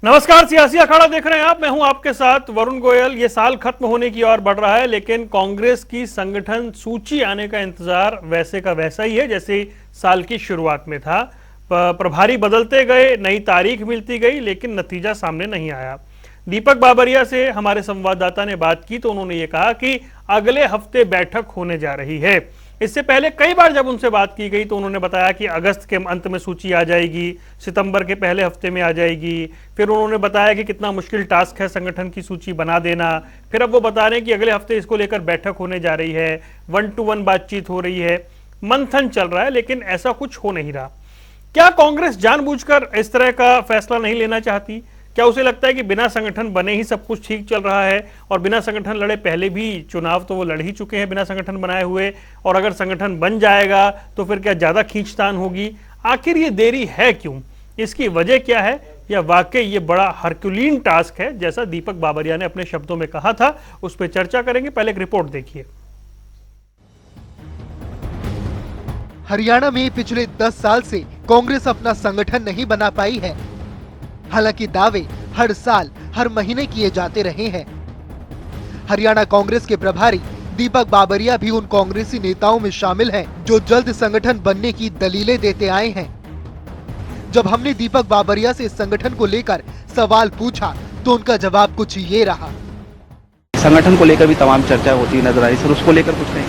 नमस्कार, सियासी अखाड़ा देख रहे हैं आप। मैं हूं आपके साथ वरुण गोयल। ये साल खत्म होने की ओर बढ़ रहा है, लेकिन कांग्रेस की संगठन सूची आने का इंतजार वैसे का वैसा ही है जैसे साल की शुरुआत में था। प्रभारी बदलते गए, नई तारीख मिलती गई, लेकिन नतीजा सामने नहीं आया। दीपक बाबरिया से हमारे संवाददाता ने बात की तो उन्होंने ये कहा कि अगले हफ्ते बैठक होने जा रही है। इससे पहले कई बार जब उनसे बात की गई तो उन्होंने बताया कि अगस्त के अंत में सूची आ जाएगी, सितंबर के पहले हफ्ते में आ जाएगी। फिर उन्होंने बताया कि कितना मुश्किल टास्क है संगठन की सूची बना देना। फिर अब वो बता रहे हैं कि अगले हफ्ते इसको लेकर बैठक होने जा रही है, 1-to-1 बातचीत हो रही है, मंथन चल रहा है, लेकिन ऐसा कुछ हो नहीं रहा। क्या कांग्रेस जानबूझकर इस तरह का फैसला नहीं लेना चाहती? क्या उसे लगता है कि बिना संगठन बने ही सब कुछ ठीक चल रहा है, और बिना संगठन लड़े पहले भी चुनाव तो वो लड़ ही चुके हैं बिना संगठन बनाए हुए, और अगर संगठन बन जाएगा तो फिर क्या ज्यादा खींचतान होगी? आखिर ये देरी है क्यों? इसकी वजह क्या है? या वाकई ये बड़ा हरक्यूलिन टास्क है जैसा दीपक बाबरिया ने अपने शब्दों में कहा था? उस पर चर्चा करेंगे। पहले एक रिपोर्ट देखिए। हरियाणा में पिछले 10 साल से कांग्रेस अपना संगठन नहीं बना पाई है। हालांकि दावे हर साल हर महीने किए जाते रहे हैं। हरियाणा कांग्रेस के प्रभारी दीपक बाबरिया भी उन कांग्रेसी नेताओं में शामिल हैं जो जल्द संगठन बनने की दलीलें देते आए हैं। जब हमने दीपक बाबरिया से इस संगठन को लेकर सवाल पूछा तो उनका जवाब कुछ ये रहा। संगठन को लेकर भी तमाम चर्चा होती नजर आई सर, उसको लेकर कुछ नहीं?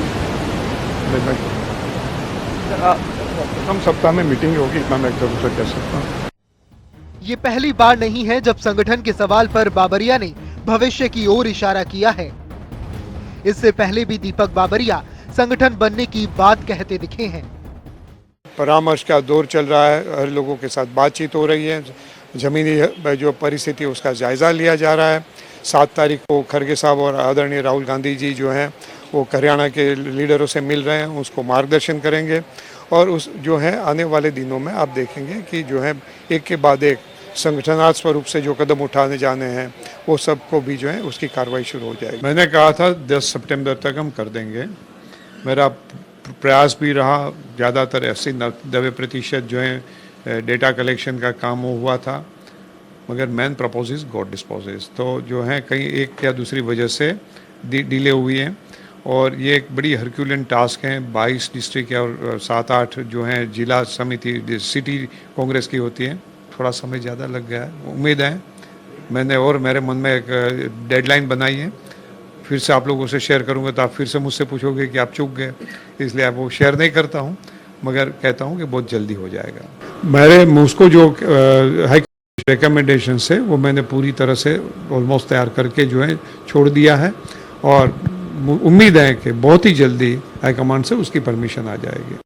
हम सप्ताह में मीटिंग होगी, इतना मैं जरूर कह सकता हूँ। ये पहली बार नहीं है जब संगठन के सवाल पर बाबरिया ने भविष्य की ओर इशारा किया है। इससे पहले भी दीपक बाबरिया संगठन बनने की बात कहते दिखे हैं। परामर्श का दौर चल रहा है, हर लोगों के साथ बातचीत हो रही है, जमीनी जो परिस्थिति है उसका जायजा लिया जा रहा है। 7 तारीख को खड़गे साहब और आदरणीय राहुल गांधी जी जो हैं वो हरियाणा के लीडरों से मिल रहे हैं, उसको मार्गदर्शन करेंगे, और उस जो है आने वाले दिनों में आप देखेंगे कि जो है एक के बाद एक संगठनात्मक स्वरूप से जो कदम उठाने जाने हैं वो सबको भी जो है उसकी कार्रवाई शुरू हो जाएगी। मैंने कहा था 10 सितंबर तक हम कर देंगे। मेरा प्रयास भी रहा, ज़्यादातर 80-90% जो है डेटा कलेक्शन का काम हुआ था, मगर मैन प्रपोजेस गॉड डिस्पोजेस, तो जो है कहीं एक या दूसरी वजह से डिले हुई है। और ये एक बड़ी हरक्यूलिन टास्क है। 22 डिस्ट्रिक्ट और 7-8 जो हैं जिला समिति सिटी कांग्रेस की होती है, थोड़ा समय ज़्यादा लग गया है। उम्मीद है मैंने और मेरे मन में एक डेडलाइन बनाई है, फिर से आप लोगों से शेयर करूंगा तो आप फिर से मुझसे पूछोगे कि आप चूक गए, इसलिए आप वो शेयर नहीं करता हूं, मगर कहता हूं कि बहुत जल्दी हो जाएगा। मेरे मुझको जो हाई रिकमेंडेशन है वो मैंने पूरी तरह से ऑलमोस्ट तैयार करके जो है छोड़ दिया है, और उम्मीद है कि बहुत ही जल्दी हाईकमांड से उसकी परमिशन आ जाएगी।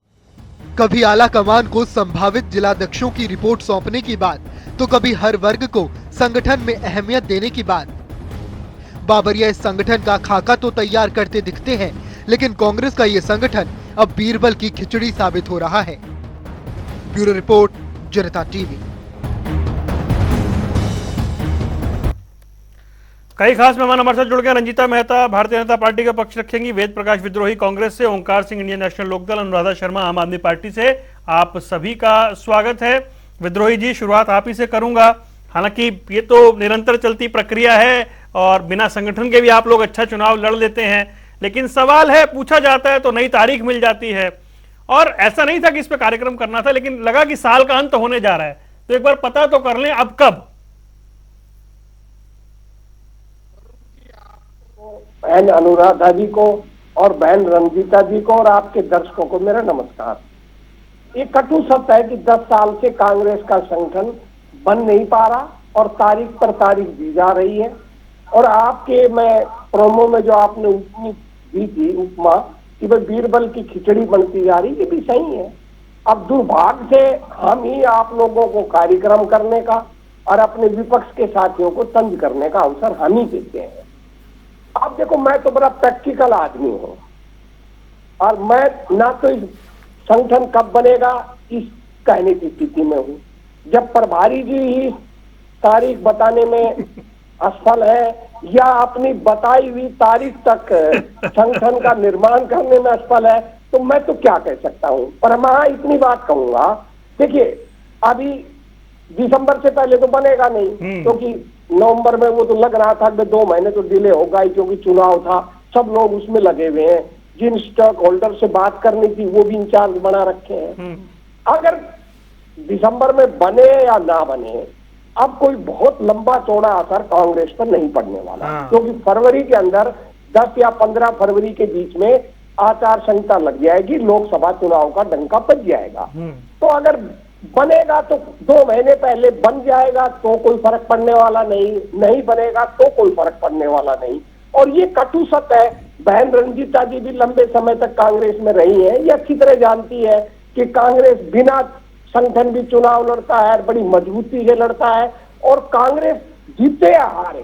कभी आला कमान को संभावित जिलाध्यक्षों की रिपोर्ट सौंपने की बात, तो कभी हर वर्ग को संगठन में अहमियत देने की बात। बाबरिया इस संगठन का खाका तो तैयार करते दिखते हैं, लेकिन कांग्रेस का ये संगठन अब बीरबल की खिचड़ी साबित हो रहा है। ब्यूरो रिपोर्ट, जनता टीवी। कई खास मेहमान हमारे साथ जुड़ गए। रंजीता मेहता भारतीय जनता पार्टी का पक्ष रखेंगी, वेद प्रकाश विद्रोही कांग्रेस से, ओंकार सिंह इंडियन नेशनल लोकदल, अनुराधा शर्मा आम आदमी पार्टी से। आप सभी का स्वागत है। विद्रोही जी, शुरुआत आप ही से करूंगा। हालांकि ये तो निरंतर चलती प्रक्रिया है और बिना संगठन के भी आप लोग अच्छा चुनाव लड़ लेते हैं, लेकिन सवाल है, पूछा जाता है तो नई तारीख मिल जाती है, और ऐसा नहीं था कि इस पे कार्यक्रम करना था, लेकिन लगा कि साल का अंत होने जा रहा है तो एक बार पता तो कर लें अब कब। बहन अनुराधा जी को और बहन रंजीता जी को और आपके दर्शकों को मेरा नमस्कार। ये कटु सत्य है कि 10 साल से कांग्रेस का संगठन बन नहीं पा रहा और तारीख पर तारीख दी जा रही है। और आपके मैं प्रोमो में जो आपने उपमा दी थी, उपमा कि भाई बीरबल की खिचड़ी बनती जा रही, ये भी सही है। अब दुर्भाग्य से हम ही आप लोगों को कार्यक्रम करने का और अपने विपक्ष के साथियों को तंज करने का अवसर हम ही देते हैं। अब देखो, मैं तो बड़ा प्रैक्टिकल आदमी हूं, और मैं ना तो इस संगठन कब बनेगा इस कहने की स्थिति में हूं। जब प्रभारी जी ही तारीख बताने में असफल है या अपनी बताई हुई तारीख तक संगठन का निर्माण करने में असफल है, तो मैं तो क्या कह सकता हूं। पर मैं इतनी बात कहूंगा, देखिए अभी दिसंबर से पहले तो बनेगा नहीं, क्योंकि नवंबर में वो तो लग रहा था कि 2 महीने तो डिले होगा ही, क्योंकि चुनाव था, सब लोग उसमें लगे हुए हैं। जिन स्टॉक होल्डर से बात करनी थी वो भी इंचार्ज बना रखे हैं। अगर दिसंबर में बने या ना बने, अब कोई बहुत लंबा चौड़ा असर कांग्रेस पर नहीं पड़ने वाला, क्योंकि फरवरी के अंदर 10 या 15 फरवरी के बीच में आचार संहिता लग जाएगी, लोकसभा चुनाव का डंका बज जाएगा। तो अगर बनेगा तो 2 महीने पहले बन जाएगा तो कोई फर्क पड़ने वाला नहीं, नहीं बनेगा तो कोई फर्क पड़ने वाला नहीं। और ये कटु सत्य है, बहन रंजीता जी भी लंबे समय तक कांग्रेस में रही है, ये अच्छी तरह जानती है कि कांग्रेस बिना संगठन भी चुनाव लड़ता है, बड़ी मजबूती से लड़ता है। और कांग्रेस जीते या हारे,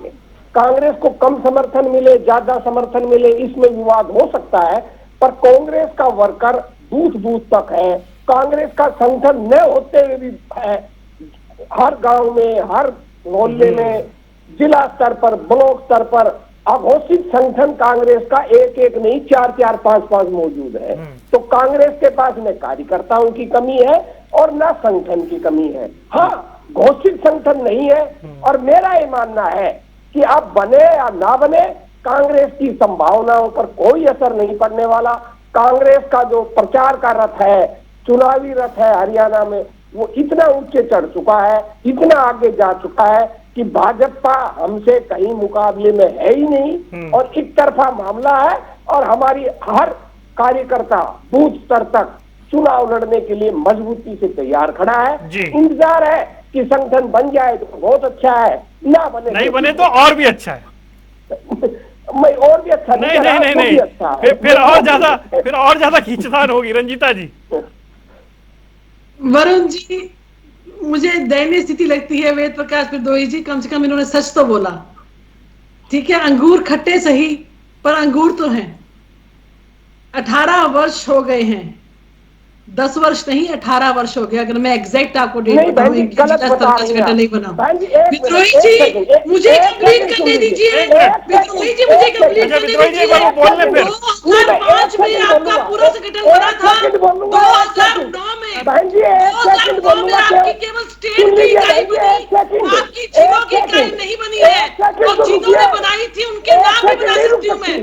कांग्रेस को कम समर्थन मिले ज्यादा समर्थन मिले इसमें विवाद हो सकता है, पर कांग्रेस का वर्कर बूथ बूथ तक है, कांग्रेस का संगठन न होते हुए भी है, हर गांव में, हर मोहल्ले में, जिला स्तर पर, ब्लॉक स्तर पर अघोषित संगठन कांग्रेस का एक एक नहीं 4-4, 5-5 मौजूद है। तो कांग्रेस के पास न कार्यकर्ताओं की कमी है और न संगठन की कमी है। हाँ, घोषित संगठन नहीं है। और मेरा ये मानना है कि अब बने या ना बने, कांग्रेस की संभावनाओं पर कोई असर नहीं पड़ने वाला। कांग्रेस का जो प्रचार का रथ है, चुनावी रथ है हरियाणा में, वो इतना ऊंचे चढ़ चुका है, इतना आगे जा चुका है कि भाजपा हमसे कहीं मुकाबले में है ही नहीं और एक तरफा मामला है। और हमारी हर कार्यकर्ता बूथ स्तर तक चुनाव लड़ने के लिए मजबूती से तैयार खड़ा है। इंतजार है कि संगठन बन जाए तो बहुत अच्छा है, ना बने नहीं बने तो और भी अच्छा है। मैं और भी अच्छा नहीं, अच्छा फिर और ज्यादा खींचतान होगी। रंजीता जी। वरुण जी, मुझे दयनीय स्थिति लगती है वेद प्रकाश विद्रोही जी, कम से कम इन्होंने सच तो बोला। ठीक है, अंगूर खट्टे सही पर अंगूर तो हैं। 18 वर्ष हो गए हैं, 10 वर्ष नहीं 18 वर्ष हो गए। अगर मैं एग्जैक्ट आपको डेट बताऊं, नहीं बना। विद्रोही जी मुझे कंप्लीट करने दीजिए। विद्रोही जी मुझे कंप्लीट करने दीजिए। 2005 में आपका पूरा संगठन बना था, 2009 में आपकी केवल स्टेट की इकाई बनी, आपकी जिलों की इकाई नहीं बनी है। और जिलों ने बनाई थी उनके नाम भी बता सकती हूँ मैं।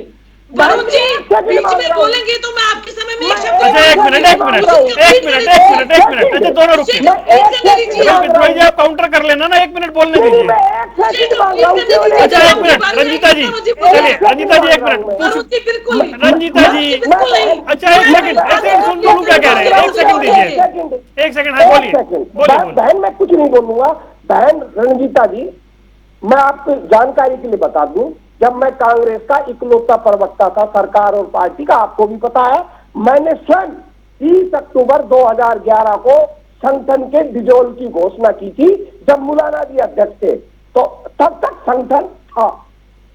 वरुण जी बीच में बोलेंगे तो मैं आपके समय में एक शब्द एक मिनट दोनों रुकिए। विद्रोही जी आप काउंटर कर लेना ना, 1 मिनट बोलने दीजिए। अच्छा 1 मिनट रंजीता जी, चलिए रंजीता जी 1 मिनट। बिल्कुल रंजीता जी अच्छा 1 सेकंड सुन लूं क्या कह रहे हैं। 1 सेकंड दीजिए, 1 सेकंड। हाँ बोलिए। बहन मैं कुछ नहीं बोलूंगा। बहन रंजीता जी, मैं आपको जानकारी के लिए बता दूं, जब मैं कांग्रेस का इकलौता प्रवक्ता था सरकार और पार्टी का, आपको भी पता है, मैंने स्वयं 30 अक्टूबर 2011 को संगठन के डिसॉल्व की घोषणा की थी, जब मौलाना जी अध्यक्ष थे, तो तब तक संगठन था।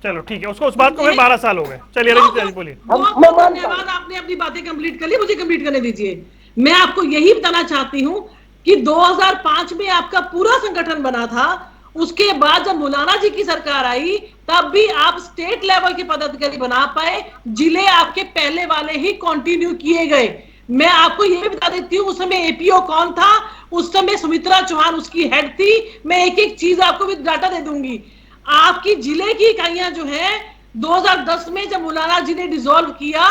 चलो ठीक है, उसको उस बात को फिर 12 साल हो गए। चलिए रंजीता जी बोलिए। धन्यवाद, आपने अपनी बातें कंप्लीट कर ली, मुझे कंप्लीट करने दीजिए। मैं आपको यही बताना चाहती हूं कि 2005 में आपका पूरा संगठन बना था। उसके बाद जब मौलाना जी की सरकार आई, तब भी आप स्टेट लेवल के पदाधिकारी बना पाए, जिले आपके पहले वाले ही कंटिन्यू किए गए। मैं आपको यह भी बता देती हूँ, उस समय एपीओ कौन था, उस समय सुमित्रा चौहान उसकी हेड थी। मैं एक एक चीज आपको भी डाटा दे दूंगी। आपकी जिले की इकाइयां जो है 2010 में जब मौलाना जी ने डिसॉल्व किया,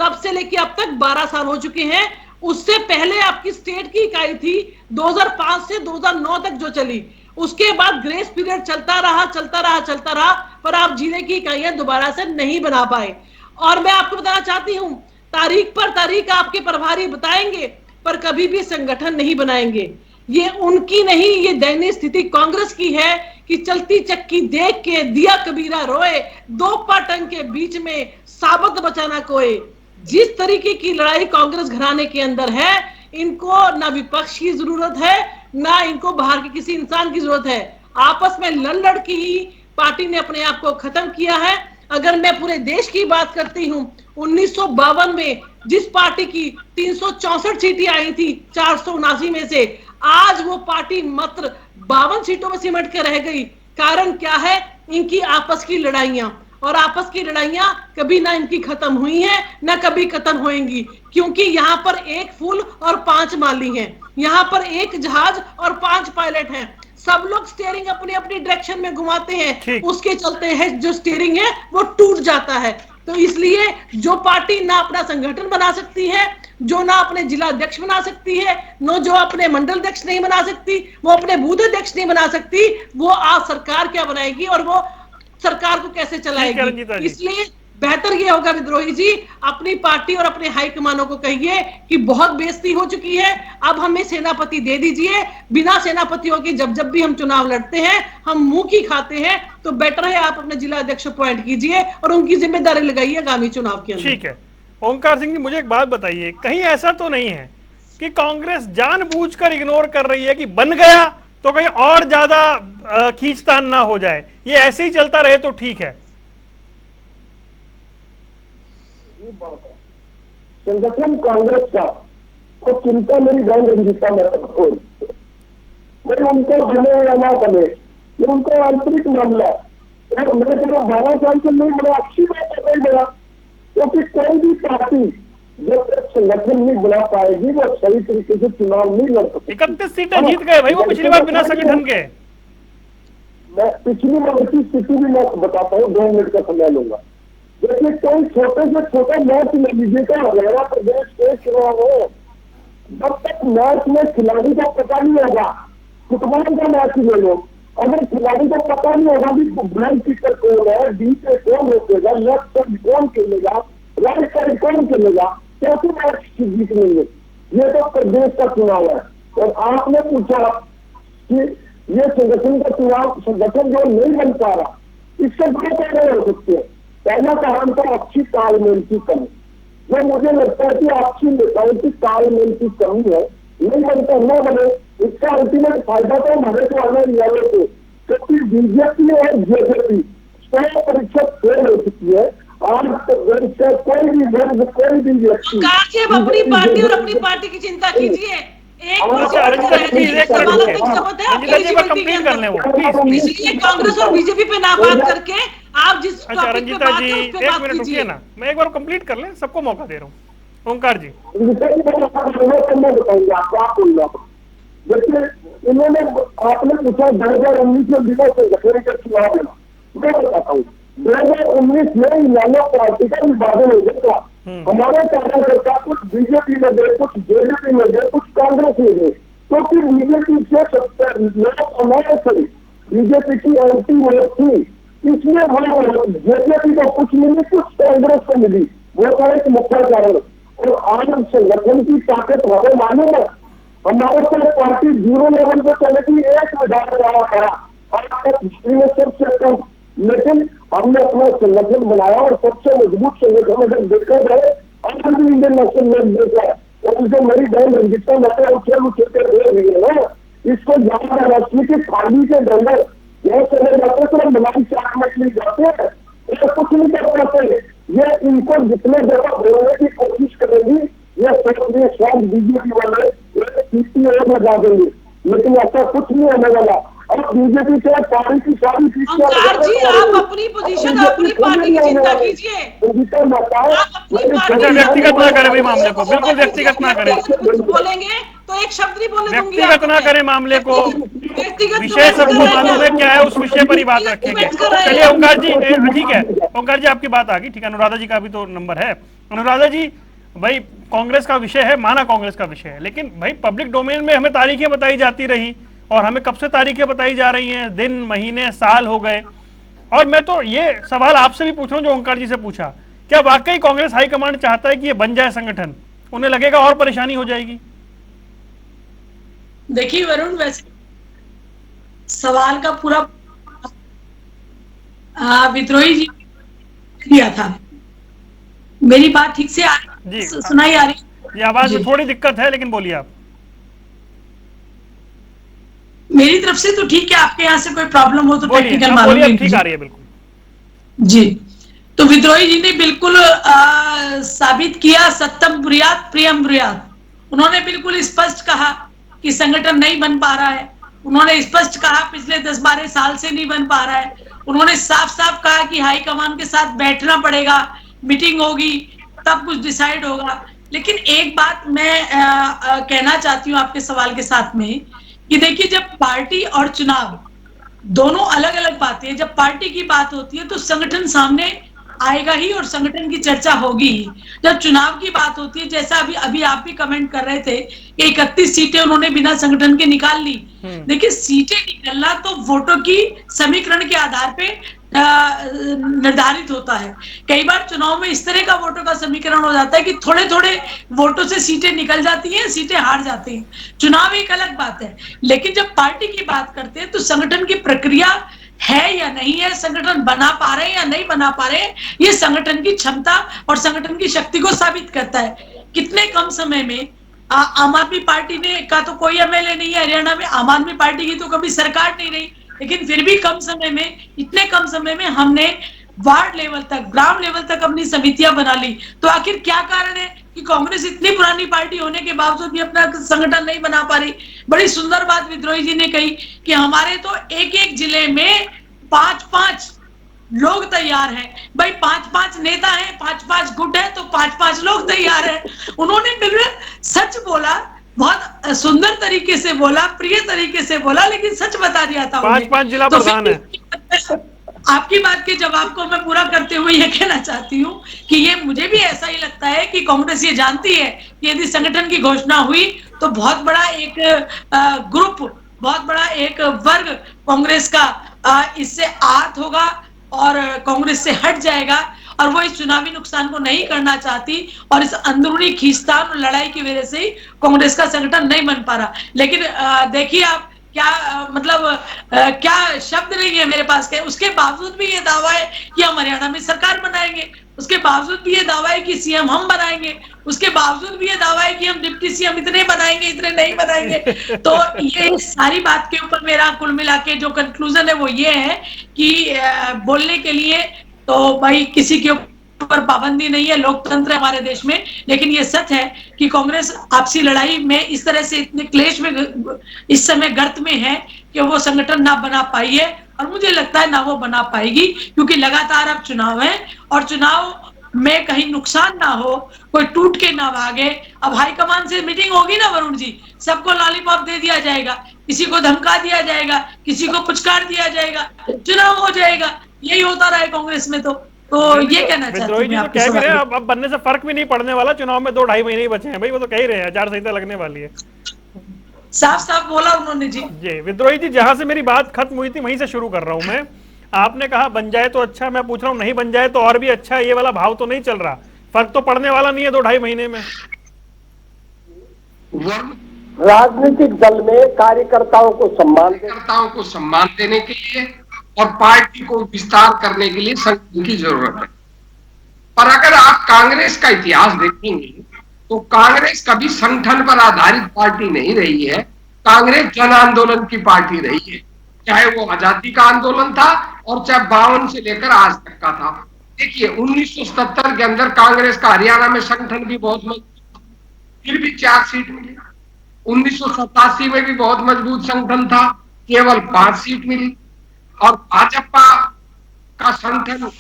तब से लेके अब तक 12 साल हो चुके हैं। उससे पहले आपकी स्टेट की इकाई थी 2005 से 2009 तक जो चली, उसके बाद ग्रेस पीरियड चलता रहा, पर आप जिले की इकाइयां दोबारा से नहीं बना पाए। और मैं आपको बताना चाहती हूं, तारीख पर तारीख आपके प्रभारी बताएंगे, पर कभी भी संगठन नहीं बनाएंगे। ये उनकी नहीं, ये दयनीय स्थिति कांग्रेस की है कि चलती चक्की देख के दिया कबीरा रोए, 2 पाटन के बीच में साबत बचाना कोई। जिस तरीके की लड़ाई कांग्रेस घराने के अंदर है, इनको ना विपक्ष की जरूरत है, ना इनको बाहर के किसी इंसान की जरूरत है। आपस में लड़ की ही पार्टी ने अपने आप को खत्म किया है। अगर मैं पूरे देश की बात करती हूं, 1952 में जिस पार्टी की 364 सीटें आई थी 479 में से, आज वो पार्टी मात्र 52 सीटों में सिमट के रह गई। कारण क्या है? इनकी आपस की लड़ाइयां, और आपस की लड़ाइयां कभी ना इनकी खत्म हुई हैं, ना कभी खत्म होंगी, क्योंकि यहाँ पर एक फूल और 5 माली हैं। यहाँ पर एक जहाज और 5 पायलट हैं, सब लोग स्टीयरिंग अपनी अपनी डायरेक्शन में घुमाते हैं, उसके चलते है जो स्टीयरिंग है वो टूट जाता है। तो इसलिए जो पार्टी ना अपना संगठन बना सकती है, जो ना अपने जिला अध्यक्ष बना सकती है, नो जो अपने मंडल अध्यक्ष नहीं बना सकती, वो अपने बूथ अध्यक्ष नहीं बना सकती, वो आज सरकार क्या बनाएगी और वो सरकार को कैसे चलाएगी। इसलिए बेहतर ये होगा विद्रोही जी, अपनी पार्टी और अपने हाईकमानों को कहिए कि बहुत बेइज्जती हो चुकी है, अब हमें सेनापति दे दीजिए। बिना सेनापतियों के जब जब भी हम चुनाव लड़ते हैं हम मुंह की खाते हैं, तो बेटर है आप अपने जिला अध्यक्ष अपॉइंट कीजिए और उनकी जिम्मेदारी लगाइए आगामी चुनाव के अंदर। ठीक है ओंकार सिंह जी, मुझे एक बात बताइए, कहीं ऐसा तो नहीं है कि कांग्रेस जानबूझकर इग्नोर कर रही है कि बन गया तो कहीं और ज्यादा खींचतान ना हो जाए, ये ऐसे ही चलता रहे तो ठीक है? संगठन कांग्रेस का तो चिंता मेरी बहन रंजीता मेरा कोई मैं उनको बने या ना बने, ये उनको आंतरिक मामला है। मेरे को 12 साल से नहीं बड़ा, अच्छी बात है नहीं बड़ा, क्योंकि कोई भी पार्टी जब तक संगठन नहीं बना पाएगी वो सही तरीके से चुनाव नहीं लड़ सकती। 31 सीटें जीत गए भाई वो पिछली बार बिना संगठन के। मैं पिछली बार की स्थिति भी मैं बताता हूँ, 2 मिनट का समय लूंगा। देखिए कोई छोटे से छोटा मैच ले लीजिए, क्या हरियाणा प्रदेश के चुनाव हो, जब तक मैच में खिलाड़ी को पता नहीं होगा, फुटबॉल का मैच ले लो, अगर खिलाड़ी को पता नहीं होगा कि ब्लैंक कीपर कौन है, डी पे कौन रोकेगा, लेफ्ट साइड कौन खेलेगा, राइट साइड कौन खेलेगा, कैसे मैच जीत लेंगे। ये तो प्रदेश का चुनाव है। और आपने पूछा कि ये संगठन का चुनाव, संगठन जो नहीं बन पा रहा, इससे बड़े पैदा हो सकते हैं। पहला कारण था अच्छी तालमेल की कमी, जो मुझे लगता है कि आपसी नेताओं की तालमेल की कमी है, नहीं बनता न बने। इसका अल्टीमेट फायदा तो हमारे को आने वाले थे, क्योंकि बीजेपी और जेजेपी 100% फेल हो चुकी है। आज कोई भी वर्ग, कोई भी व्यक्ति अपनी पार्टी और अपनी पार्टी की चिंता कीजिए। इसलिए कांग्रेस और बीजेपी पे ना बात करके आप जिस रंजीता जी एक मिनट रुकिए ना, मैं एक बार कंप्लीट कर लें, सबको मौका दे रहा हूँ। ओंकार जी बताइए आपको, देखिए इन्होंने आपने पूछा 2019 में बिना संगठन का चुनाव लेना, मैं बताता हूँ 2019 में इलानो पार्टी का विभाजन हो गया। हमारे कार्यकर्ता कुछ बीजेपी में गए, कुछ जेजेपी में गए, कुछ कांग्रेस में गए, क्योंकि बीजेपी से 70 लोग हमारे सही बीजेपी की एंटी वोट थी, इसमें वो जेजेपी को कुछ मिली, कुछ कांग्रेस को मिली, वो था एक मुख्य कारण। और आज संगठन की ताकत हमें मालूम है, हमारे पास पार्टी 0 लेवल पे चले की एक विधानसभा करा और हिस्ट्री में सबसे कम, लेकिन हमने अपना संगठन बनाया और सबसे मजबूत संगठन अगर देखा जाए और इंडियन नेशनल लोग देखा है, और जो मेरी बहन रंजीता मेहता उछल कर दे रही है ना, इसको ज्यादा राष्ट्रीय की थाली के अंदर यह चले जाते तो हम बनाई चाट मछली जाते हैं, ये कुछ नहीं कर पाते। ये इनको जितने जगह बोलने की कोशिश करेंगी, ये स्वाद बीजेपी वाले सीटी और लगा देंगे, लेकिन ऐसा कुछ नहीं होने वाला। अब बीजेपी से पार्टी की सारी आप अपनी पोजीशन, अपनी पार्टी की चिंता कीजिए, व्यक्तिगत ना करें भाई मामले को, बिल्कुल व्यक्तिगत ना करें, बोलेंगे तो एक शब्द नहीं बोले, व्यक्तिगत ना करें मामले को, विषय सबको मालूम है क्या है, उस विषय पर ही बात रखेंगे। चलिए ओंकार जी, ठीक है ओंकार जी आपकी बात आ गई, ठीक है। अनुराधा जी का भी तो नंबर है। अनुराधा जी भाई कांग्रेस का विषय है, माना कांग्रेस का विषय है, लेकिन भाई पब्लिक डोमेन में हमें तारीखें बताई जाती रही और हमें कब से तारीखें बताई जा रही हैं, दिन महीने साल हो गए। और मैं तो ये सवाल आपसे भी पूछ रहा हूँ जो ओंकार जी से पूछा, क्या वाकई कांग्रेस हाईकमांड चाहता है कि ये बन जाए संगठन? उन्हें लगेगा और परेशानी हो जाएगी? देखिए वरुण, वैसे सवाल का पूरा विद्रोही जी दिया था, मेरी बात ठीक से सुनाई आ रही? ये आवाज में थोड़ी दिक्कत है, लेकिन बोलिए आप। मेरी तरफ से तो ठीक है, आपके यहाँ से कोई प्रॉब्लम हो तो टेक्निकल मालूम ठीक आ रही है। बिल्कुल जी, तो विद्रोही जी ने बिल्कुल साबित किया, सत्यम ब्रूयात प्रियम ब्रूयात। उन्होंने बिल्कुल स्पष्ट कहा कि संगठन नहीं बन पा रहा है। उन्होंने स्पष्ट कहा पिछले 10-12 साल से नहीं बन पा रहा है। उन्होंने साफ साफ कहा कि हाईकमान के साथ बैठना पड़ेगा, मीटिंग होगी, तब कुछ डिसाइड होगा। लेकिन एक बात मैं कहना चाहती हूँ आपके सवाल के साथ में कि देखिए, जब पार्टी और चुनाव दोनों अलग अलग बातें हैं। जब पार्टी की बात होती है तो संगठन सामने आएगा ही और संगठन की चर्चा होगी ही। जब चुनाव की बात होती है, जैसा अभी अभी आप भी कमेंट कर रहे थे कि 31 सीटें उन्होंने बिना संगठन के निकाल ली। देखिए, सीटें निकलना तो वोटों की समीकरण के आधार पे निर्धारित होता है। कई बार चुनाव में इस तरह का वोटों का समीकरण हो जाता है कि थोड़े थोड़े वोटों से सीटें निकल जाती हैं, सीटें हार जाती हैं। चुनाव एक अलग बात है, लेकिन जब पार्टी की बात करते हैं तो संगठन की प्रक्रिया है या नहीं है, संगठन बना पा रहे हैं या नहीं बना पा रहे हैं, ये संगठन की क्षमता और संगठन की शक्ति को साबित करता है। कितने कम समय में आम आदमी पार्टी ने का तो कोई एमएलए नहीं है हरियाणा में, आम आदमी पार्टी की तो कभी सरकार नहीं रही, लेकिन फिर भी कम समय में, इतने कम समय में हमने वार्ड लेवल तक, ग्राम लेवल तक अपनी समितियां बना ली। तो आखिर क्या कारण है कि कांग्रेस इतनी पुरानी पार्टी होने के बावजूद भी अपना संगठन नहीं बना पा रही? बड़ी सुंदर बात विद्रोही जी ने कही कि हमारे तो एक एक जिले में 5-5 लोग तैयार हैं। भाई 5-5 नेता हैं, 5-5 गुट है, तो 5-5 लोग तैयार हैं। उन्होंने बिल्कुल सच बोला, बहुत सुंदर तरीके से बोला, प्रिय तरीके से बोला, लेकिन सच बता दिया था। 5-5 जिला प्रधान है। आपकी बात के जवाब को मैं पूरा करते हुए ये कहना चाहती हूँ कि ये मुझे भी ऐसा ही लगता है कि कांग्रेस ये जानती है कि यदि संगठन की घोषणा हुई तो बहुत बड़ा एक ग्रुप, बहुत बड़ा एक वर्ग कांग्रेस का इससे आहत होगा और कांग्रेस से हट जाएगा, और वो इस चुनावी नुकसान को नहीं करना चाहती, और इस अंदरूनी खींचतान और लड़ाई की वजह से ही कांग्रेस का संगठन नहीं बन पा रहा। लेकिन देखिए आप, क्या क्या शब्द नहीं है मेरे पास के, उसके बावजूद भी ये दावा है कि हम हरियाणा में सरकार बनाएंगे, उसके बावजूद भी ये दावा है कि सीएम हम बनाएंगे, उसके बावजूद भी ये दावा है कि हम डिप्टी सीएम इतने बनाएंगे, इतने नहीं बनाएंगे। तो ये सारी बात के ऊपर मेरा कुल मिला के जो कंक्लूजन है वो ये है कि बोलने के लिए तो भाई किसी के पर पाबंदी नहीं है, लोकतंत्र है हमारे देश में, लेकिन ये सच है कि कांग्रेस आपसी लड़ाई में इस तरह से इतने क्लेश में इस समय गर्त में है कि वो संगठन ना बना पाई है, और मुझे लगता है ना वो बना पाएगी, क्योंकि लगातार अब चुनाव है और चुनाव में कहीं नुकसान ना हो, कोई टूट के ना भागे। अब हाईकमान से मीटिंग होगी ना वरुण जी, सबको लॉलीपॉप दे दिया जाएगा, किसी को धमका दिया जाएगा, किसी को पुचकार दिया जाएगा, चुनाव हो जाएगा। यही होता रहा है कांग्रेस में। तो ये कहना चाहती हूँ। तो कह भी रहे हैं अब बनने से फर्क भी नहीं पड़ने वाला, चुनाव में 2-2.5 महीने ही बचे हैं भाई, वो तो कह ही रहे हैं आचार संहिता लगने वाली है। साफ साफ बोला उन्होंने जी। विद्रोही जी, जहां से मेरी बात खत्म हुई थी वहीं से शुरू कर रहा हूं मैं। आपने कहा बन जाए तो अच्छा, मैं पूछ रहा हूं नहीं बन जाए तो और भी अच्छा, ये वाला भाव तो नहीं चल रहा? फर्क तो पड़ने वाला नहीं है 2-2.5 महीने में। राजनीतिक दल में कार्यकर्ताओं को सम्मान देने के लिए और पार्टी को विस्तार करने के लिए संगठन की जरूरत है। पर अगर आप कांग्रेस का इतिहास देखेंगे तो कांग्रेस कभी संगठन पर आधारित पार्टी नहीं रही है। कांग्रेस जन आंदोलन की पार्टी रही है, चाहे वो आजादी का आंदोलन था और चाहे 52 से लेकर आज तक का था। देखिए 1977 के अंदर कांग्रेस का हरियाणा में संगठन भी बहुत मजबूत, फिर भी 4 सीट मिली। 1987 में भी बहुत मजबूत संगठन था, केवल 5 सीट मिली। और भाजपा का संगठन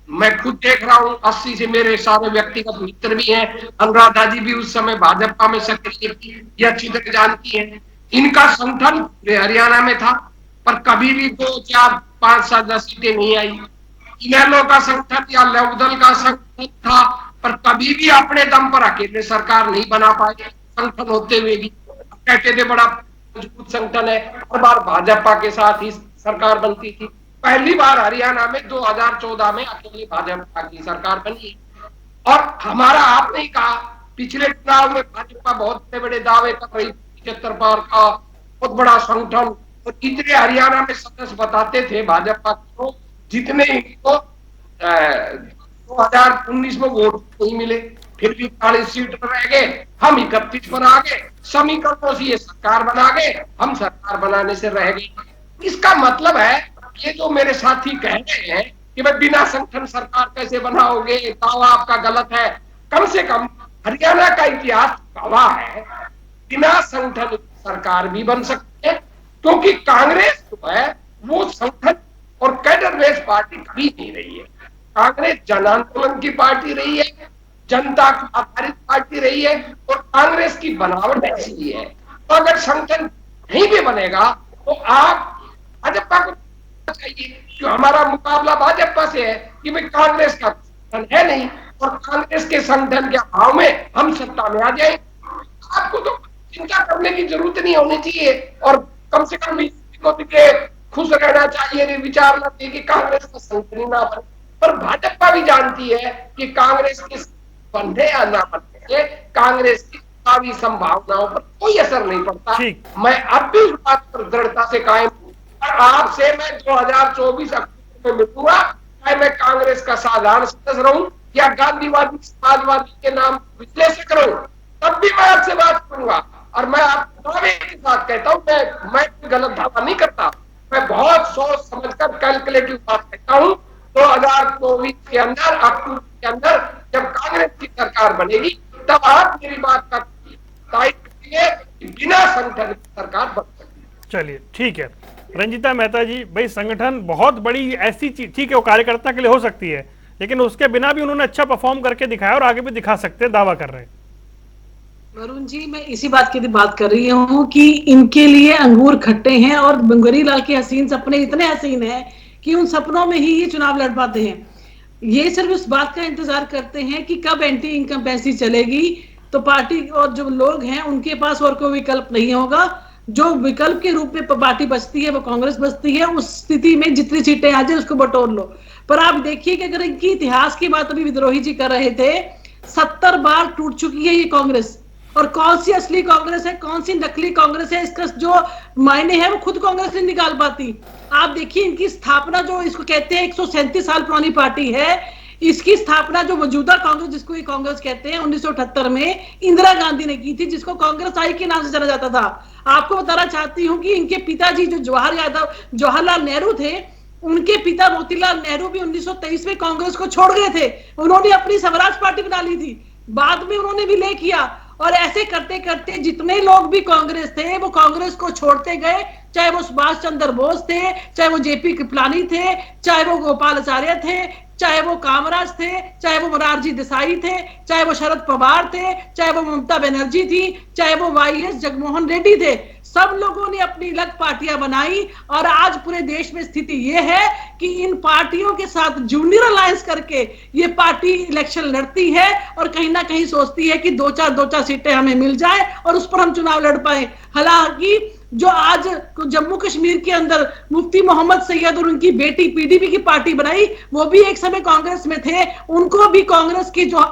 मैं खुद देख रहा हूं, 80 से मेरे सारे व्यक्तिगत मित्र भी हैं, अनुराधा जी भी उस समय भाजपा में सक्रिय थी, ये अच्छी तरह जानती हैं। इनका संगठन पूरे हरियाणा में था, पर कभी भी 2, 4, 5, 7, 10 सीटें नहीं आई। इनेलो का संगठन या लवदल का संगठन था, पर कभी भी अपने दम पर अकेले सरकार नहीं बना पाए, संगठन होते हुए भी। कहते थे बड़ा मजबूत संगठन है, हर बार भाजपा के साथ ही सरकार बनती थी। पहली बार हरियाणा में 2014 में अकेले भाजपा की सरकार बनी। और हमारा, आपने कहा पिछले चुनाव में भाजपा बहुत बड़े बड़े दावे कर रही, 75 पार का बहुत बड़ा संगठन, और इतने हरियाणा में सदस्य बताते थे भाजपा को, जितने इनको 2019 में वोट नहीं मिले, फिर भी 40 सीट पर रह गए, हम 31 पर आ गए, समीकरणों से ये सरकार बना गए, हम सरकार बनाने से रह गए। इसका मतलब है, ये जो मेरे साथी कह रहे हैं कि भाई बिना संगठन सरकार कैसे बनाओगे, दावा आपका गलत है। कम से कम हरियाणा का इतिहास गवाह है, बिना संगठन सरकार भी बन सकती है, क्योंकि कांग्रेस जो है वो संगठन और कैडर बेस्ड पार्टी कभी नहीं रही है। कांग्रेस जन आंदोलन की पार्टी रही है, जनता आधारित पार्टी रही है और कांग्रेस की बनावट ऐसी है। तो अगर संगठन नहीं भी बनेगा तो आप भाजपा को चाहिए कि हमारा मुकाबला भाजपा से है कि भाई कांग्रेस का संगठन है नहीं और कांग्रेस के संगठन के अभाव में हम सत्ता में आ जाए। आपको तो चिंता करने की जरूरत नहीं होनी चाहिए और कम से कम को खुश रहना चाहिए, विचार ना कि कांग्रेस का संगठन ना बने। पर भाजपा भी जानती है कि कांग्रेस के बने या ना बने कांग्रेस की भावी संभावनाओं पर कोई असर नहीं पड़ता। मैं अब भी इस बात पर दृढ़ता से कायम हूं और आपसे मैं 2024 अक्टूबर में मिलूंगा, चाहे मैं कांग्रेस का साधारण सदस्य रहूं या गांधीवादी समाजवादी के नाम विश्लेषक रहूं, तब भी मैं आपसे बात करूंगा। और मैं आपको दावे के साथ कहता हूं, मैं गलत दावा नहीं करता, मैं बहुत सोच समझकर कैलकुलेटिव बात कहता हूं। 2024 के अंदर, अक्टूबर के अंदर जब कांग्रेस की सरकार बनेगी तब आप मेरी बात का दायित्व करिए कि बिना संगठन की सरकार बन सकती है। चलिए ठीक है रंजीता मेहता जी, भाई संगठन बहुत बड़ी ऐसी चीज, ठीक है वो कार्यकर्ता के लिए हो सकती है, लेकिन उसके बिना भी उन्होंने अच्छा परफॉर्म करके दिखाया और आगे भी दिखा सकते हैं, दावा कर रहे हैं। वरुण जी, मैं इसी बात की बात कर रही हूँ कि इनके लिए अंगूर खट्टे हैं और बनगरी लाल के हसीन सपने इतने हसीन हैं कि उन सपनों में ही ये चुनाव लड़ पाते हैं। ये सिर्फ इस बात का इंतजार करते हैं कि कब एंटी इनकम्बेंसी चलेगी तो पार्टी और जो लोग हैं उनके पास और कोई विकल्प नहीं होगा। जो विकल्प के रूप में पार्टी बचती है वो कांग्रेस बचती है। उस स्थिति में जितनी सीटें आ जाए उसको बटोर लो। पर आप देखिए कि अगर इनकी इतिहास की बात अभी विद्रोही जी कर रहे थे, 70 बार टूट चुकी है ये कांग्रेस। और कौन सी असली कांग्रेस है, कौन सी नकली कांग्रेस है, इसका जो मायने है वो खुद कांग्रेस नहीं निकाल पाती। आप देखिए इनकी स्थापना, जो इसको कहते हैं 137 साल पुरानी पार्टी है, इसकी स्थापना जो मौजूदा कांग्रेस जिसको ये कांग्रेस कहते हैं 1978 में इंदिरा गांधी ने की थी, जिसको कांग्रेस आई के नाम से जाना जाता था। आपको बताना चाहती हूँ कि इनके पिताजी जो जवाहरलाल नेहरू थे, उनके पिता मोतीलाल नेहरू भी 1923 में कांग्रेस को छोड़ गए थे। उन्होंने अपनी स्वराज पार्टी बना ली थी, बाद में उन्होंने विलय किया। और ऐसे करते करते जितने लोग भी कांग्रेस थे वो कांग्रेस को छोड़ते गए, चाहे वो सुभाष चंद्र बोस थे, चाहे वो जेपी कृपलानी थे, चाहे वो गोपालाचार्य थे, चाहे वो कामराज थे, चाहे वो मोरारजी देसाई थे, चाहे वो शरद पवार थे, चाहे वो ममता बनर्जी थी, चाहे वो वाईएस जगनमोहन रेड्डी थे। सब लोगों ने अपनी अलग पार्टियां बनाई और आज पूरे देश में स्थिति यह है कि इन पार्टियों के साथ जूनियर अलायंस करके ये पार्टी इलेक्शन लड़ती है और कहीं ना कहीं सोचती है कि दो चार सीटें हमें मिल जाए और उस पर हम चुनाव लड़ पाए। हालांकि जो आज जम्मू कश्मीर के अंदर मुफ्ती मोहम्मद सैयद और उनकी बेटी पीडीपी की पार्टी बनाई, वो भी एक समय कांग्रेस में थे। उनको भी कांग्रेस की जो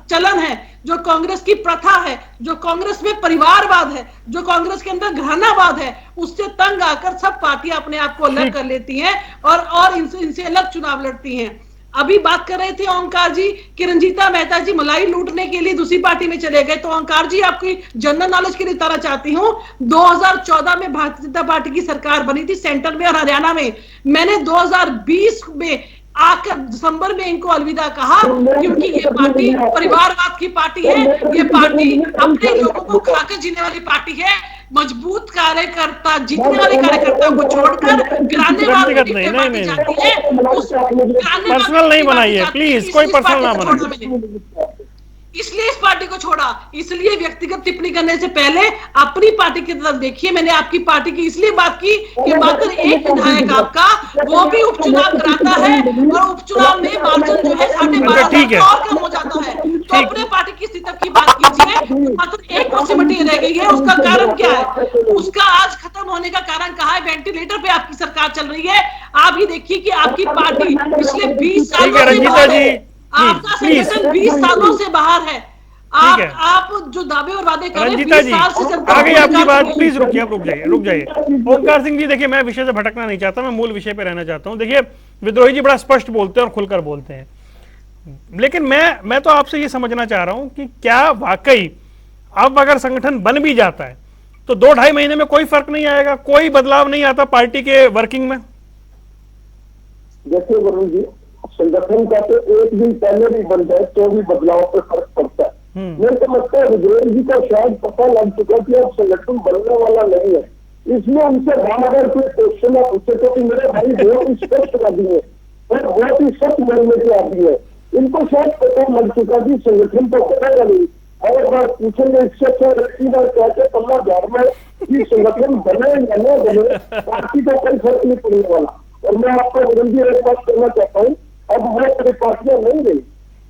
चलन है, जो कांग्रेस की प्रथा है, जो कांग्रेस में परिवारवाद है, जो कांग्रेस के अंदर घरानावाद है, उससे तंग आकर सब पार्टियां अपने आप को अलग कर लेती हैं और इनसे अलग चुनाव लड़ती हैं। अभी बात कर रहे थे ओंकार जी कि रंजीता मेहता जी मलाई लूटने के लिए दूसरी पार्टी में चले गए। तो ओंकार जी, आपकी जनरल नॉलेज के लिए बताना चाहती हूं, 2014 में भारतीय जनता पार्टी की सरकार बनी थी सेंटर में और हरियाणा में। मैंने 2020 में आकर दिसंबर में इनको अलविदा कहा क्योंकि ये पार्टी परिवारवाद की पार्टी है, ये पार्टी अपने लोगों को खाकर जीने वाली पार्टी है। मजबूत कार्यकर्ता, जीतने वाले कार्यकर्ताओं को छोड़कर गिराने वाले पार्टी जाती है। पर्सनल नहीं बनाइए प्लीज, कोई पर्सनल ना बनाइए। इसलिए इस पार्टी को छोड़ा, इसलिए व्यक्तिगत टिप्पणी करने से पहले अपनी पार्टी की तरफ देखिए। मैंने आपकी पार्टी की इसलिए बात की कि मात्र एक विधायक आपका, वो भी उपचुनाव कराता है और उपचुनाव में मार्जिन जो है 12.5% और कम हो जाता है। तो अपने पार्टी की स्थिति की बात कीजिए। मात्र एक कुर्सी बटी रह गई है, उसका कारण क्या है? उसका आज खत्म होने का कारण कहा है? वेंटिलेटर पे आपकी सरकार चल रही है। आप ये देखिए कि आपकी पार्टी पिछले 20 सालों से आपका संगठन 20 सालों से बाहर है। आप जो दावे और वादे कर रहे हैं 20 साल से चलते आ गई आपकी बात। प्लीज रुकिए, आप रुक जाइए। ओंकार सिंह जी, देखिए मैं विषय से भटकना नहीं चाहता, मैं मूल विषय पे रहना चाहता हूं। देखिए विद्रोही जी बड़ा स्पष्ट बोलते हैं और खुलकर बोलते हैं, लेकिन मैं तो आपसे ये समझना चाह रहा हूं कि क्या वाकई अब अगर संगठन बन भी जाता है तो 2-2.5 महीने में कोई फर्क नहीं आएगा, कोई बदलाव नहीं आता पार्टी के वर्किंग में? जैसे वरुण जी, संगठन का तो एक दिन पहले भी बन जाए तो भी बदलाव पे फर्क पड़ता है। मेरे को लगता है विजय जी को शायद पता लग चुका कि अब संगठन बनने वाला नहीं है, इसलिए उनसे बार-बार कोई क्वेश्चन पूछे तो कि मेरे भाई बहुत ही स्पष्ट आदमी है, बहुत ही सच बोलने के आदमी है। इनको शायद पता लग चुका कि संगठन तो बनेगा नहीं, और बस पूछेंगे इससे अच्छा व्यक्ति बार कहते पल्ला झाड़ में कि संगठन बने या न बने, पार्टी को कोई फर्क नहीं पड़ने वाला। और मैं आपको वरुण जी एक बात करना चाहता हूँ, अब वो सारी पार्टियां नहीं रही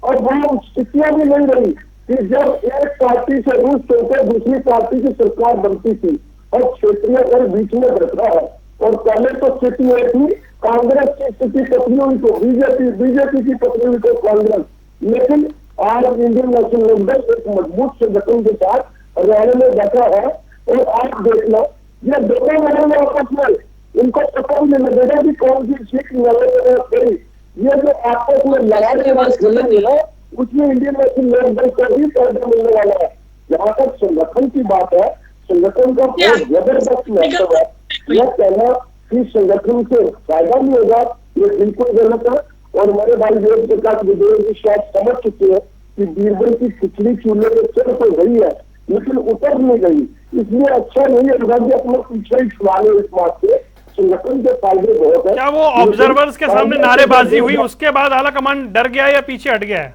और वो स्थितियां भी नहीं रही कि जब एक पार्टी से रूस होकर दूसरी पार्टी की सरकार बनती थी और क्षेत्रीय और बीच में बैठा है। और पहले तो स्थिति ये थी, कांग्रेस की स्थिति पतली हुई तो बीजेपी की पतली हुई तो कांग्रेस, लेकिन आज इंडियन नेशनल कांग्रेस एक मजबूत संगठन के साथ हरियाणा में बैठा है। और आप देखना, ये दोनों लड़ेंगे आपस में, इनको पता नहीं लगेगा कि कौन सी सीट लड़ेगी। ये जो आपस में लड़ाई खेलेंगे ना, उसमें इंडियन नेशनल कांग्रेस को भी फायदा मिलने वाला है। जहाँ तक संगठन की बात है, संगठन का बहुत जबरदस्त महत्व है। यह कहना कि संगठन से फायदा नहीं होगा, ये बिल्कुल गलत है। और हमारे भाई देव प्रकाश विद्रोही जी शायद समझ चुके हैं कि बीरबल की खिचड़ी चूल्हे के सिर पर गई है लेकिन उतर नहीं गई, इसलिए अच्छा नहीं है कि अपना पीछे ही छुड़ा ले इस बात से। संगठन के फायदे बहुत है। क्या वो ऑब्जर्वर्स के सामने नारेबाजी हुई, उसके बाद आला कमान डर गया या पीछे हट गया है?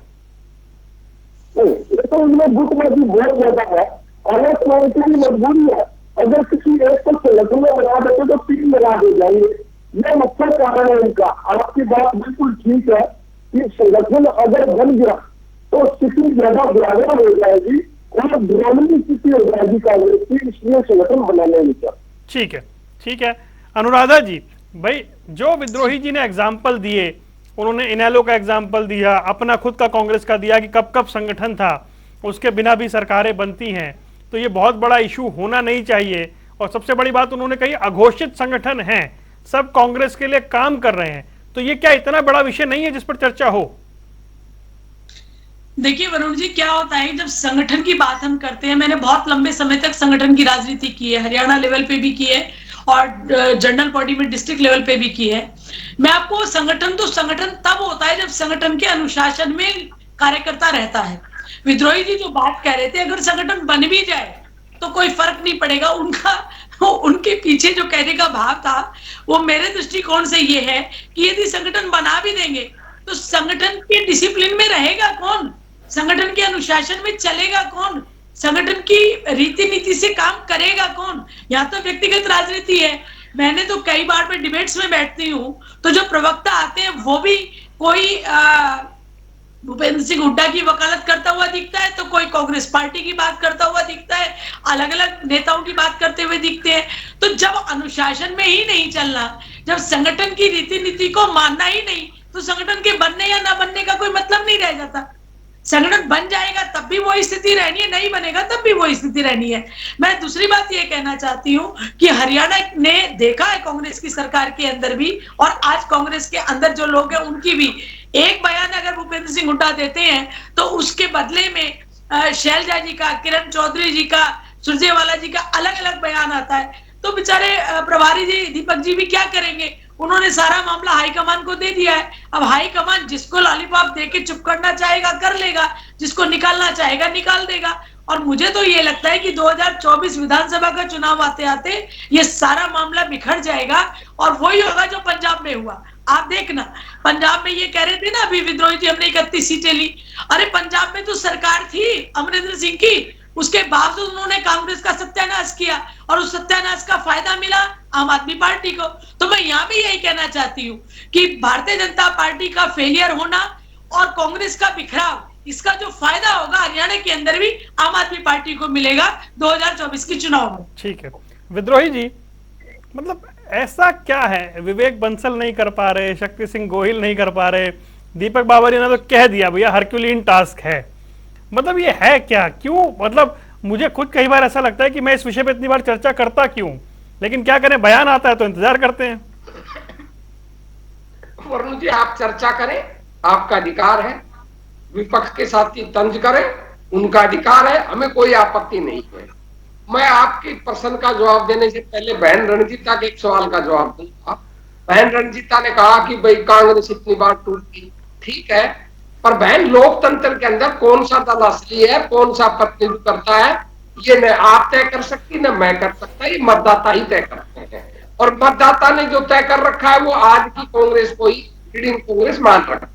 तो उनमें गुटबाजी बहुत ज्यादा है, आवाज कमान की भी मजबूरी है। अगर किसी एक को संगठन में बना देते तो 3 बना दे जाएंगे, यह मुख्य कारण है इनका। आपकी बात बिल्कुल ठीक है कि संगठन अगर बन गया तो स्थिति ज्यादा बराबर हो जाएगी और ग्रामीण स्थिति हो जाएगी कांग्रेस की, इसलिए संगठन बनाने का। ठीक है अनुराधा जी, भाई जो विद्रोही जी ने एग्जाम्पल दिए, उन्होंने इनेलो का एग्जाम्पल दिया, अपना खुद का कांग्रेस का दिया कि कब कब संगठन था, उसके बिना भी सरकारें बनती हैं, तो ये बहुत बड़ा इशू होना नहीं चाहिए। और सबसे बड़ी बात उन्होंने कही, अघोषित संगठन हैं, सब कांग्रेस के लिए काम कर रहे हैं, तो ये क्या इतना बड़ा विषय नहीं है जिस पर चर्चा हो? देखिए वरुण जी, क्या होता है जब संगठन की बात हम करते हैं, मैंने बहुत लंबे समय तक संगठन की राजनीति की है, हरियाणा लेवल पे भी की है और जनरल बॉडी में डिस्ट्रिक्ट लेवल पे भी की है। मैं आपको संगठन तब होता है जब संगठन के अनुशासन में कार्यकर्ता रहता है। विद्रोही जी जो बात कह रहे थे, अगर संगठन बन भी जाए तो कोई फर्क नहीं पड़ेगा, उनके पीछे जो कहने का भाव था वो मेरे दृष्टिकोण से ये है कि यदि संगठन बना भी देंगे तो संगठन के डिसिप्लिन में रहेगा कौन, संगठन के अनुशासन में चलेगा कौन, संगठन की रीति नीति से काम करेगा कौन। यहाँ तो व्यक्तिगत राजनीति है। मैंने तो कई बार मैं डिबेट्स में बैठती हूँ तो जो प्रवक्ता आते हैं वो भी कोई भूपेंद्र सिंह हुड्डा की वकालत करता हुआ दिखता है, तो कोई कांग्रेस पार्टी की बात करता हुआ दिखता है, अलग अलग नेताओं की बात करते हुए दिखते हैं। तो जब अनुशासन में ही नहीं चलना, जब संगठन की रीति नीति को मानना ही नहीं, तो संगठन के बनने या ना बनने का कोई मतलब नहीं रह जाता। संगठन बन जाएगा तब भी वही स्थिति रहनी है, नहीं बनेगा तब भी वही स्थिति रहनी है। मैं दूसरी बात ये कहना चाहती हूँ कि हरियाणा ने देखा है कांग्रेस की सरकार के अंदर भी, और आज कांग्रेस के अंदर जो लोग हैं उनकी भी, एक बयान अगर भूपेंद्र सिंह हुड्डा देते हैं तो उसके बदले में शैलजा जी का, किरण चौधरी जी का, सुरजेवाला जी का अलग अलग बयान आता है। तो बेचारे प्रभारी जी दीपक जी भी क्या करेंगे, उन्होंने सारा मामला हाईकमान को दे दिया है। अब हाईकमान जिसको लॉलीपॉप देके चुप करना चाहेगा कर लेगा, जिसको निकालना चाहेगा निकाल देगा। और मुझे तो ये लगता है कि 2024 विधानसभा का चुनाव आते आते ये सारा मामला बिखर जाएगा और वही होगा जो पंजाब में हुआ। आप देखना, पंजाब में ये कह रहे थे ना अभी विद्रोही जी, हमने 31 सीटें ली। अरे पंजाब में तो सरकार थी अमरिंदर सिंह की, उसके बावजूद उन्होंने कांग्रेस का सत्यानाश किया और उस सत्यानाश का फायदा मिला आम आदमी पार्टी को। तो मैं यहाँ भी यही कहना चाहती हूँ कि भारतीय जनता पार्टी का फेलियर होना और कांग्रेस का बिखराव, इसका जो फायदा होगा हरियाणा के अंदर भी आम आदमी पार्टी को मिलेगा 2024 के चुनाव में। ठीक है विद्रोही जी, मतलब ऐसा क्या है, विवेक बंसल नहीं कर पा रहे, शक्ति सिंह गोहिल नहीं कर पा रहे, दीपक बावरिया ने तो कह दिया भैया हरक्यूलिन टास्क है, मतलब ये है क्या, क्यों? मतलब मुझे खुद कई बार ऐसा लगता है कि मैं इस विषय पे इतनी बार चर्चा करता क्यों, लेकिन क्या करें, बयान आता है तो इंतजार करते हैं। वरुण जी आप चर्चा करें, आपका अधिकार है, विपक्ष के साथ तंज करें, उनका अधिकार है, हमें कोई आपत्ति नहीं है। मैं आपके प्रश्न का जवाब देने से पहले बहन रणजीता के एक सवाल का जवाब दूंगा। बहन रणजीता ने कहा कि भाई कांग्रेस इतनी बार टूटती, ठीक है, पर बहन लोकतंत्र के अंदर कौन सा दल असली है, कौन सा प्रतिनिधित्व करता है, ये न आप तय कर सकती न मैं कर सकता, ये मतदाता ही तय करते हैं। और मतदाता ने जो तय कर रखा है वो आज की कांग्रेस को ही लीडिंग कांग्रेस मान रखा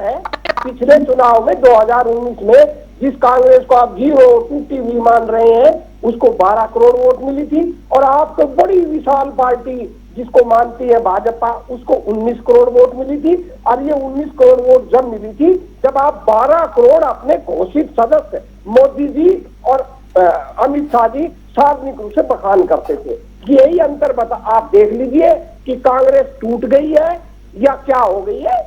है। पिछले चुनाव में 2019 में जिस कांग्रेस को आप 0 2 मान रहे हैं उसको 12 करोड़ वोट मिली थी, और आपको बड़ी विशाल पार्टी जिसको मानती है भाजपा उसको 19 करोड़ वोट मिली थी। और ये 19 करोड़ वोट जब मिली थी जब आप 12 करोड़ अपने घोषित सदस्य मोदी जी और अमित शाह जी सार्वजनिक रूप से बखान करते थे। यही अंतर बता, आप देख लीजिए कि कांग्रेस टूट गई है या क्या हो गई है,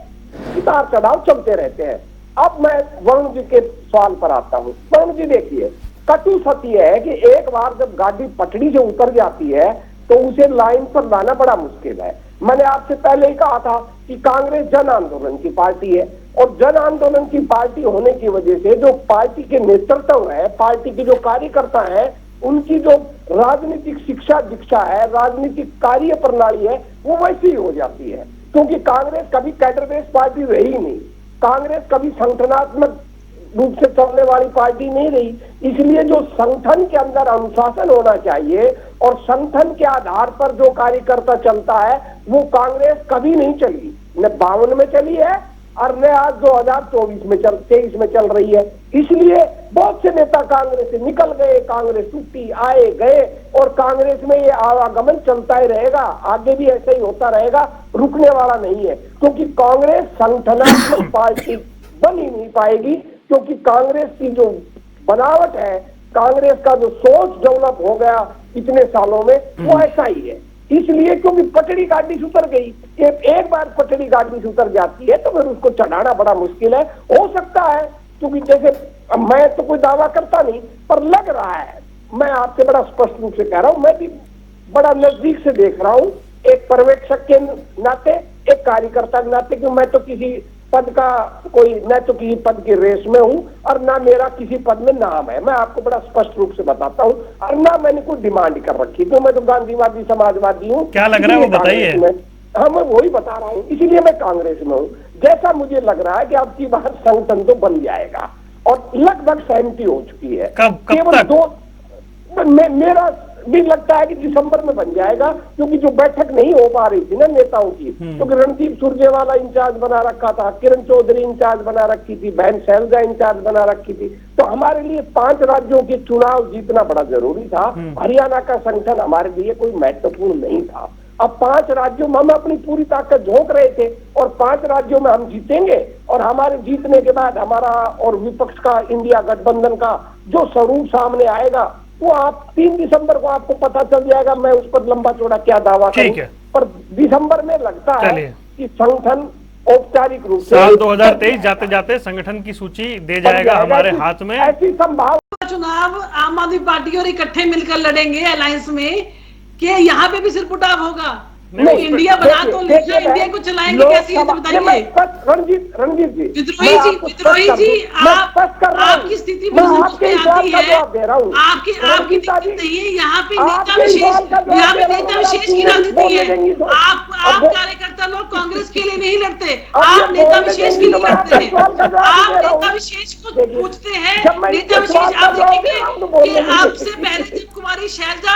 उतार चढ़ाव चलते रहते हैं। अब मैं वरुण जी के सवाल पर आता हूँ। वरुण जी देखिए, कटु सत्य है कि एक बार जब गाड़ी पटड़ी से उतर जाती है तो उसे लाइन पर लाना बड़ा मुश्किल है। मैंने आपसे पहले ही कहा था कि कांग्रेस जन आंदोलन की पार्टी है, और जन आंदोलन की पार्टी होने की वजह से जो पार्टी के नेतृत्व है, पार्टी के जो कार्यकर्ता है, उनकी जो राजनीतिक शिक्षा दीक्षा है, राजनीतिक कार्य प्रणाली है, वो वैसी ही हो जाती है। क्योंकि कांग्रेस कभी कैडर बेस्ड पार्टी रही नहीं, कांग्रेस कभी संगठनात्मक रूप से चलने वाली पार्टी नहीं रही। इसलिए जो संगठन के अंदर अनुशासन होना चाहिए और संगठन के आधार पर जो कार्यकर्ता चलता है वो कांग्रेस कभी नहीं चली, न 52 में चली है और न आज 2023 में चल रही है। इसलिए बहुत से नेता कांग्रेस से निकल गए, कांग्रेस टूटी, आए गए, और कांग्रेस में ये आवागमन चलता ही रहेगा, आगे भी ऐसा ही होता रहेगा, रुकने वाला नहीं है। क्योंकि कांग्रेस संगठनात्मक पार्टी बन ही नहीं पाएगी, क्योंकि कांग्रेस की जो बनावट है, कांग्रेस का जो सोच डेवलप हो गया इतने सालों में, वो ऐसा ही है। इसलिए क्योंकि पटड़ी गाड़ी से उतर गई, एक बार पटड़ी गाड़ी से उतर जाती है तो फिर उसको चढ़ाना बड़ा मुश्किल है। हो सकता है, क्योंकि जैसे मैं तो कोई दावा करता नहीं, पर लग रहा है, मैं आपसे बड़ा स्पष्ट रूप से कह रहा हूं, मैं भी बड़ा नजदीक से देख रहा हूं, एक पर्यवेक्षक के नाते, एक कार्यकर्ता के नाते, क्योंकि मैं तो किसी पद का कोई, न तो किसी पद की रेस में हूं और ना मेरा किसी पद में नाम है। मैं आपको बड़ा स्पष्ट रूप से बताता हूं, और ना मैंने कोई डिमांड कर रखी, तो मैं तो गांधीवादी समाजवादी हूं। क्या लग रहा है वो बताइए। हाँ, मैं वही बता रहा हूँ, इसीलिए मैं कांग्रेस में हूँ। जैसा मुझे लग रहा है कि अब की बार संगठन तो बन जाएगा, और लगभग सहमति हो चुकी है। कब केवल तक? 2 मेरा भी लगता है कि दिसंबर में बन जाएगा, क्योंकि जो बैठक नहीं हो पा रही थी ना नेताओं की, क्योंकि रणदीप सुरजेवाला इंचार्ज बना रखा था, किरण चौधरी इंचार्ज बना रखी थी, बहन शैलजा इंचार्ज बना रखी थी, तो हमारे लिए 5 राज्यों के चुनाव जीतना बड़ा जरूरी था। हरियाणा का संगठन हमारे लिए कोई महत्वपूर्ण नहीं था। अब 5 राज्यों में हम अपनी पूरी ताकत झोंक रहे थे, और 5 राज्यों में हम जीतेंगे, और हमारे जीतने के बाद हमारा और विपक्ष का इंडिया गठबंधन का जो स्वरूप सामने आएगा वो आप 3 दिसंबर को आपको पता चल जाएगा। मैं उस पर लंबा चौड़ा क्या दावा करूं, पर दिसंबर में लगता है कि संगठन औपचारिक रूप से साल 2023 जाते जाते संगठन की सूची दे जाएगा हमारे हाथ में। ऐसी संभावना चुनाव आम आदमी पार्टी और इकट्ठे मिलकर लड़ेंगे अलायंस में, कि यहाँ पे भी सिरपुटाव होगा। नहीं, इंडिया बना तो लिखा, इंडिया को चलाएंगे कैसे, ये बताइए। रणजीत जी, विद्रोही जी, आपकी स्थिति मुझे आती है, आपकी दिक्कत नहीं है। यहाँ पे नेता विशेष की राजनीति है। आप कार्यकर्ता लोग कांग्रेस के लिए नहीं लड़ते, आप नेता विशेष के लिए लड़ते हैं। आप नेता विशेष को पूछते हैं, नेता विशेष आप देखेंगे कि आपसे पहले जब कुमारी शैलजा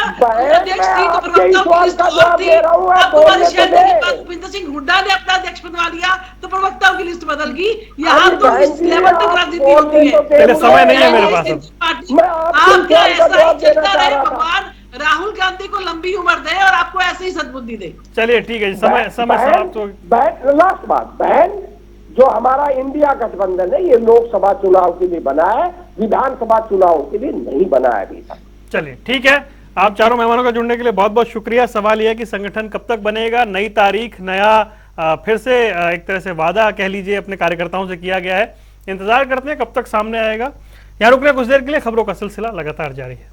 अध्यक्ष थी तो प्रवक्ता थी, कुमारी शैलजा के बाद भूपिंदर सिंह हुड्डा ने अपना अध्यक्ष बनवा लिया तो प्रवक्ताओं की लिस्ट बदल गई। यहाँ तो इस लेवल तक राजनीति होती है। समय नहीं है मेरे पास। आप क्या ऐसा ही चलता रहे, भगवान राहुल गांधी को लंबी उम्र दे और आपको ऐसे ही सद्बुद्धि दे। चलिए ठीक है, समय समाप्त हो। लास्ट बात, बहन, जो हमारा इंडिया गठबंधन है ये लोकसभा चुनाव के लिए बना है, विधानसभा चुनाव के लिए नहीं बना है अभी तक। चलिए ठीक है, आप चारों मेहमानों का जुड़ने के लिए बहुत बहुत शुक्रिया। सवाल यह है कि संगठन कब तक बनेगा, नई तारीख, नया फिर से एक तरह से वादा कह लीजिए अपने कार्यकर्ताओं से किया गया है, इंतजार करते हैं कब तक सामने आएगा। यहाँ रुकने कुछ देर के लिए, खबरों का सिलसिला लगातार जारी है।